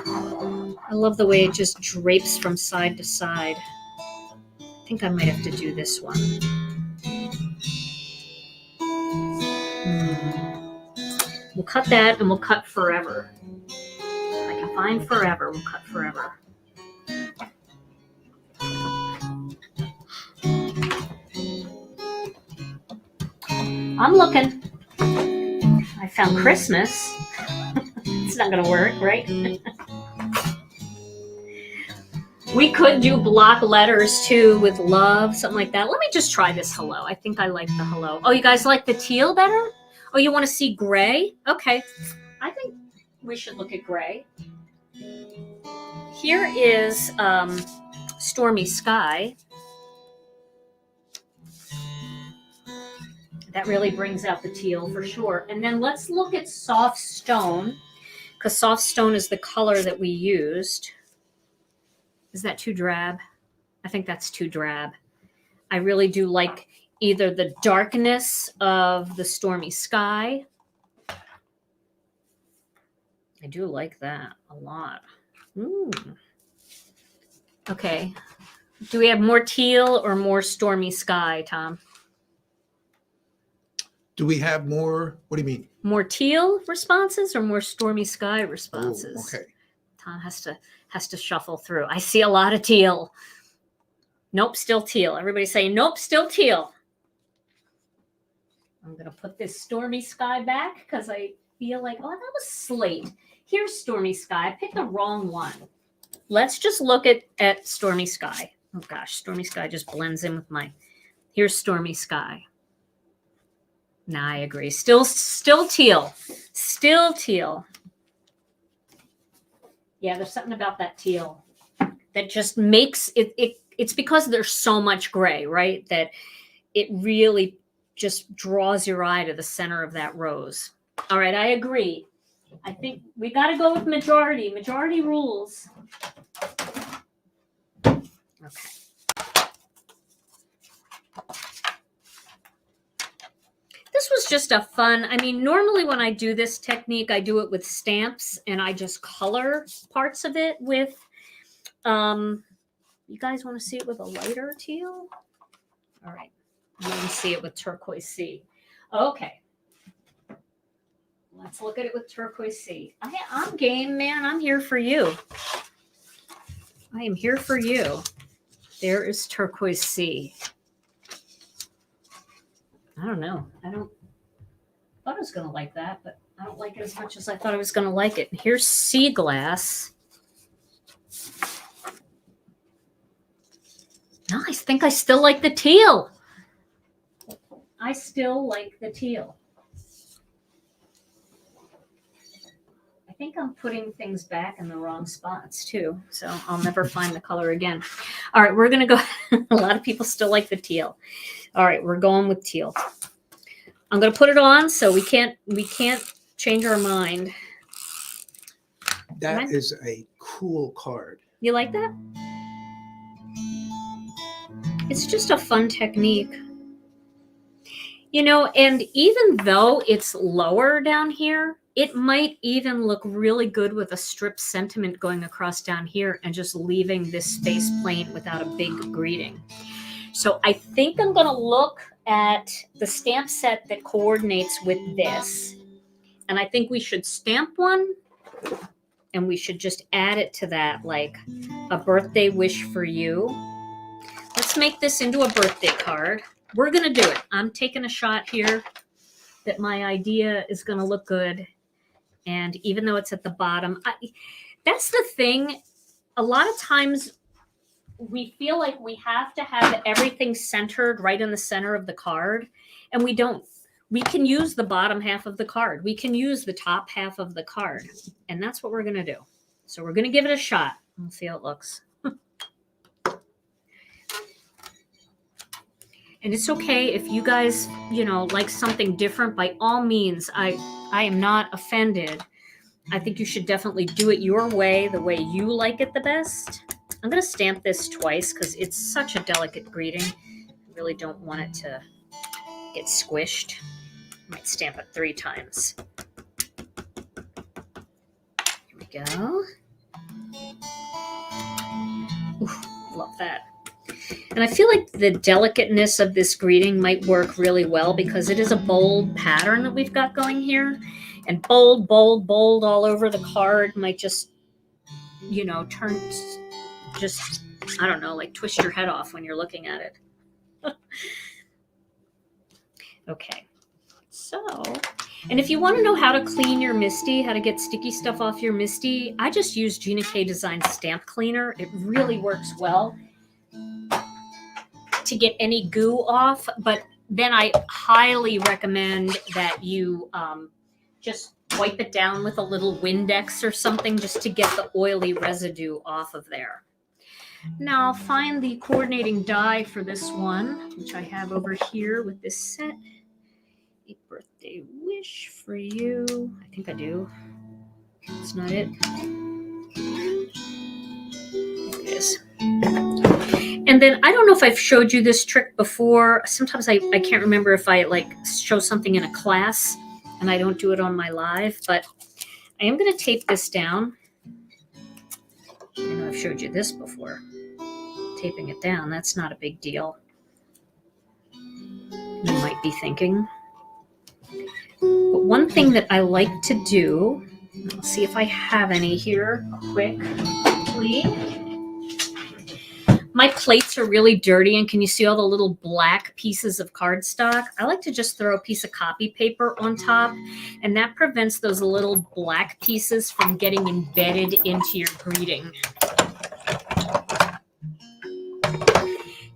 I love the way it just drapes from side to side. I think I might have to do this one. We'll cut that and we'll cut forever. If I can find forever, we'll cut forever. I'm looking. I found Christmas. It's not going to work, right? We could do block letters too with love, something like that. Let me just try this hello. I think I like the hello. Oh, you guys like the teal better? Oh, you want to see gray? Okay. I think we should look at gray. Here is Stormy Sky. That really brings out the teal for sure. And then let's look at soft stone, because soft stone is the color that we used. Is that too drab? I think that's too drab. I really do like either the darkness of the Stormy Sky. I do like that a lot. Okay. Do we have more teal or more Stormy Sky, Tom? Do we have more? What do you mean? More teal responses or more Stormy Sky responses? Oh, okay. Tom has to shuffle through. I see a lot of teal. Nope, still teal. Everybody's saying, nope, still teal. I'm going to put this Stormy Sky back because I feel like, oh, that was slate. Here's Stormy Sky. I picked the wrong one. Let's just look at Stormy Sky. Oh, gosh, Stormy Sky just blends in with my... Here's Stormy Sky. Nah, I agree. Still teal. Still teal. Yeah, there's something about that teal that just makes it. It's because there's so much gray, right? That it really just draws your eye to the center of that rose. All right, I agree. I think we got to go with majority. Majority rules. Okay. This was just a fun, I mean, normally when I do this technique, I do it with stamps and I just color parts of it with, you guys want to see it with a lighter teal? All right, you want to see it with Turquoise Sea. Okay, let's look at it with Turquoise Sea. I'm game, man, I'm here for you. I am here for you. There is Turquoise Sea. I don't know. I thought I was going to like that, but I don't like it as much as I thought I was going to like it. Here's sea glass. No, I think I still like the teal. I still like the teal. I think I'm putting things back in the wrong spots too, so I'll never find the color again. All right, we're going to go. A lot of people still like the teal. All right, we're going with teal. I'm going to put it on so we can't change our mind. That is a cool card. You like that? It's just a fun technique. You know, and even though it's lower down here, it might even look really good with a strip sentiment going across down here and just leaving this space plain without a big greeting. So I think I'm going to look at the stamp set that coordinates with this. And I think we should stamp one and we should just add it to that, like a birthday wish for you. Let's make this into a birthday card. We're going to do it. I'm taking a shot here that my idea is going to look good. And even though it's at the bottom, that's the thing. A lot of times we feel like we have to have everything centered right in the center of the card. And we don't. We can use the bottom half of the card. We can use the top half of the card. And that's what we're going to do. So we're going to give it a shot. We'll see how it looks. And it's okay if you guys, you know, like something different. By all means, I am not offended. I think you should definitely do it your way, the way you like it the best. I'm going to stamp this twice because it's such a delicate greeting. I really don't want it to get squished. I might stamp it 3 times. Here we go. Ooh, love that. And I feel like the delicateness of this greeting might work really well because it is a bold pattern that we've got going here. And bold, bold, bold all over the card might just, you know, turn, just, I don't know, like twist your head off when you're looking at it. Okay. So, and if you want to know how to clean your Misty, how to get sticky stuff off your Misty, I just use Gina K Design Stamp Cleaner. It really works well to get any goo off, but then I highly recommend that you just wipe it down with a little Windex or something just to get the oily residue off of there. Now I'll find the coordinating die for this one, which I have over here with this set. A birthday wish for you. I think I do. That's not it. There it is. And then I don't know if I've showed you this trick before. Sometimes I can't remember if I like show something in a class and I don't do it on my live, but I am going to tape this down. I know I've showed you this before. Taping it down, that's not a big deal. You might be thinking. But one thing that I like to do, I'll see if I have any here quickly. My plates are really dirty, and can you see all the little black pieces of cardstock? I like to just throw a piece of copy paper on top, and that prevents those little black pieces from getting embedded into your greeting.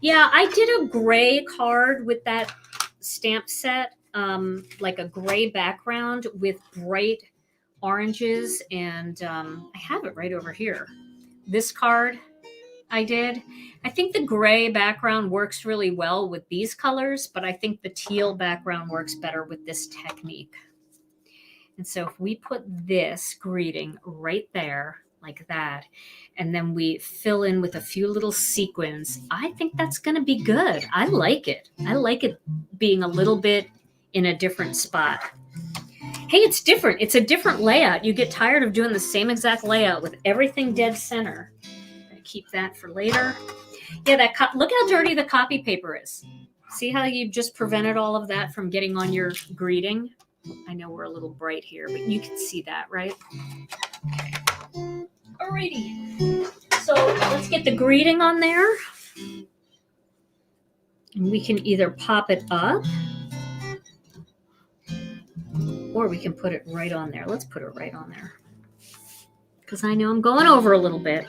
Yeah, I did a gray card with that stamp set, like a gray background with bright oranges, and I have it right over here. This card I did. I think the gray background works really well with these colors, but I think the teal background works better with this technique. And so if we put this greeting right there, like that, and then we fill in with a few little sequins, I think that's going to be good. I like it. I like it being a little bit in a different spot. Hey, it's different. It's a different layout. You get tired of doing the same exact layout with everything dead center. Keep that for later. Yeah, look how dirty the copy paper is. See how you just prevented all of that from getting on your greeting? I know we're a little bright here, but you can see that, right? Okay. Alrighty. So let's get the greeting on there. And we can either pop it up Or we can put it right on there. Let's put it right on there. Because I know I'm going over a little bit.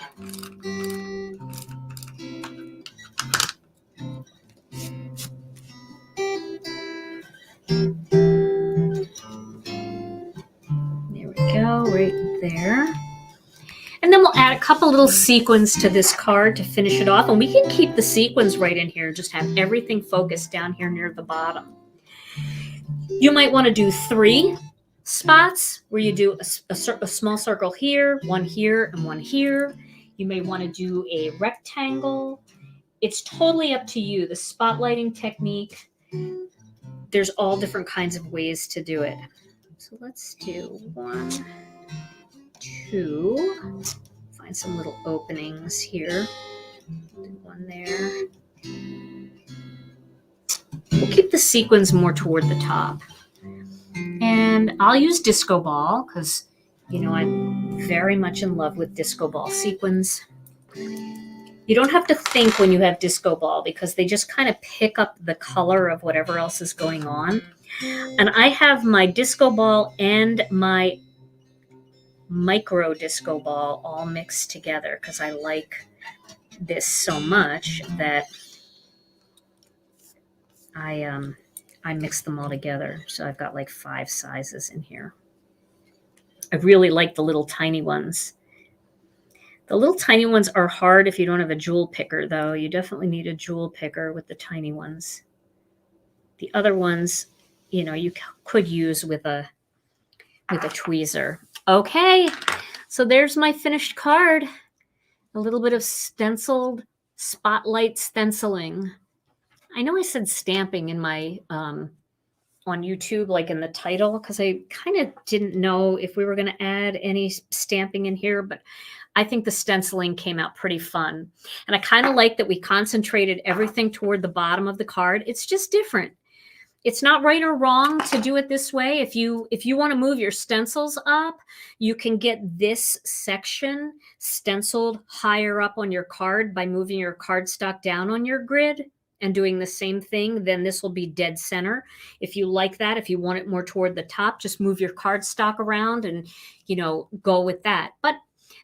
There we go, right there. And then we'll add a couple little sequins to this card to finish it off. And we can keep the sequins right in here. Just have everything focused down here near the bottom. You might want to do 3 spots where you do a small circle here, one here, and one here. You may want to do a rectangle. It's totally up to you. The spotlighting technique, there's all different kinds of ways to do it. So let's do 1, 2. Find some little openings here. Do 1 there. We'll keep the sequins more toward the top. And I'll use disco ball because, you know, I'm very much in love with disco ball sequins. You don't have to think when you have disco ball because they just kind of pick up the color of whatever else is going on. And I have my disco ball and my micro disco ball all mixed together because I like this so much that I mix them all together. So I've got like 5 sizes in here. I really like the little tiny ones. The little tiny ones are hard if you don't have a jewel picker, though. You definitely need a jewel picker with the tiny ones. The other ones, you know, you could use with a tweezer. Okay, so there's my finished card. A little bit of stenciled spotlight stenciling. I know I said stamping in my on YouTube, like in the title, because I kind of didn't know if we were going to add any stamping in here, but I think the stenciling came out pretty fun. And I kind of like that we concentrated everything toward the bottom of the card. It's just different. It's not right or wrong to do it this way. If you want to move your stencils up, you can get this section stenciled higher up on your card by moving your cardstock down on your grid and doing the same thing. Then this will be dead center. If you like that, if you want it more toward the top, just move your cardstock around and, you know, go with that. But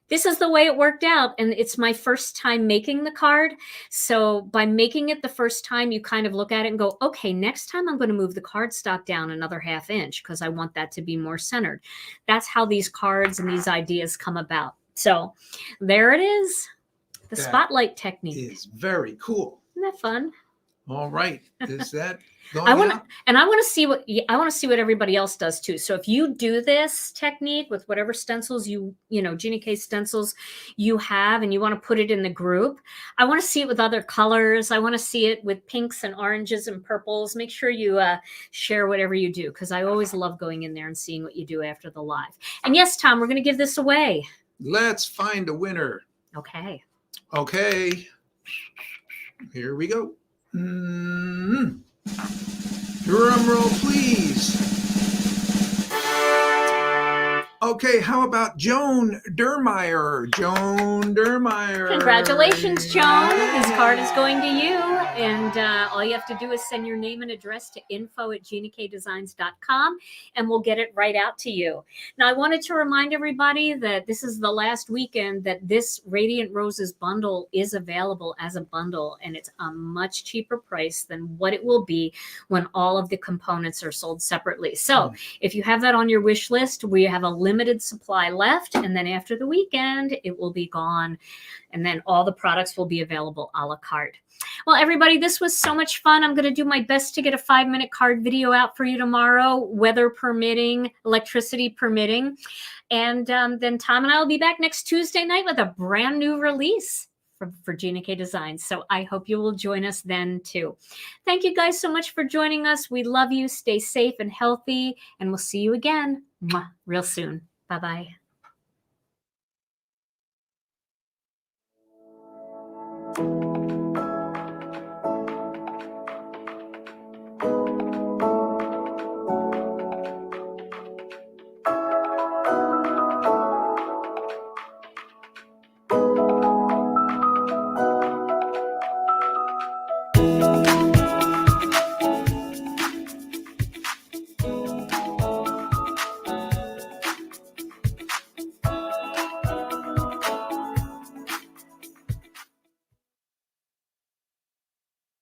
this is the way it worked out, and it's my first time making the card. So by making it the first time, you kind of look at it and go, okay, next time I'm going to move the cardstock down another ½ inch because I want that to be more centered. That's how these cards and these ideas come about. So there it is, the spotlight technique. It's very cool. Isn't that fun? All right. Is that going I want out? to see what everybody else does too. So if you do this technique with whatever stencils you know, Gina K stencils you have, and you want to put it in the group, I want to see it with other colors. I want to see it with pinks and oranges and purples. Make sure you share whatever you do, because I always love going in there and seeing what you do after the live. And yes, Tom, we're going to give this away. Let's find a winner. Okay. Okay. Here we go. Drum roll, please. Okay, how about Joan Dirmyer? Joan Dirmyer. Congratulations, Joan. This card is going to you. And all you have to do is send your name and address to info@ginakdesigns.com, and we'll get it right out to you. Now, I wanted to remind everybody that this is the last weekend that this Radiant Roses bundle is available as a bundle, and it's a much cheaper price than what it will be when all of the components are sold separately. So if you have that on your wish list, we have a limited supply left, and then after the weekend, it will be gone, and then all the products will be available a la carte. Well, everybody, this was so much fun. I'm going to do my best to get a 5-minute card video out for you tomorrow, weather permitting, electricity permitting. And then Tom and I will be back next Tuesday night with a brand new release for Gina K Designs. So I hope you will join us then too. Thank you guys so much for joining us. We love you. Stay safe and healthy, and we'll see you again real soon. Bye-bye.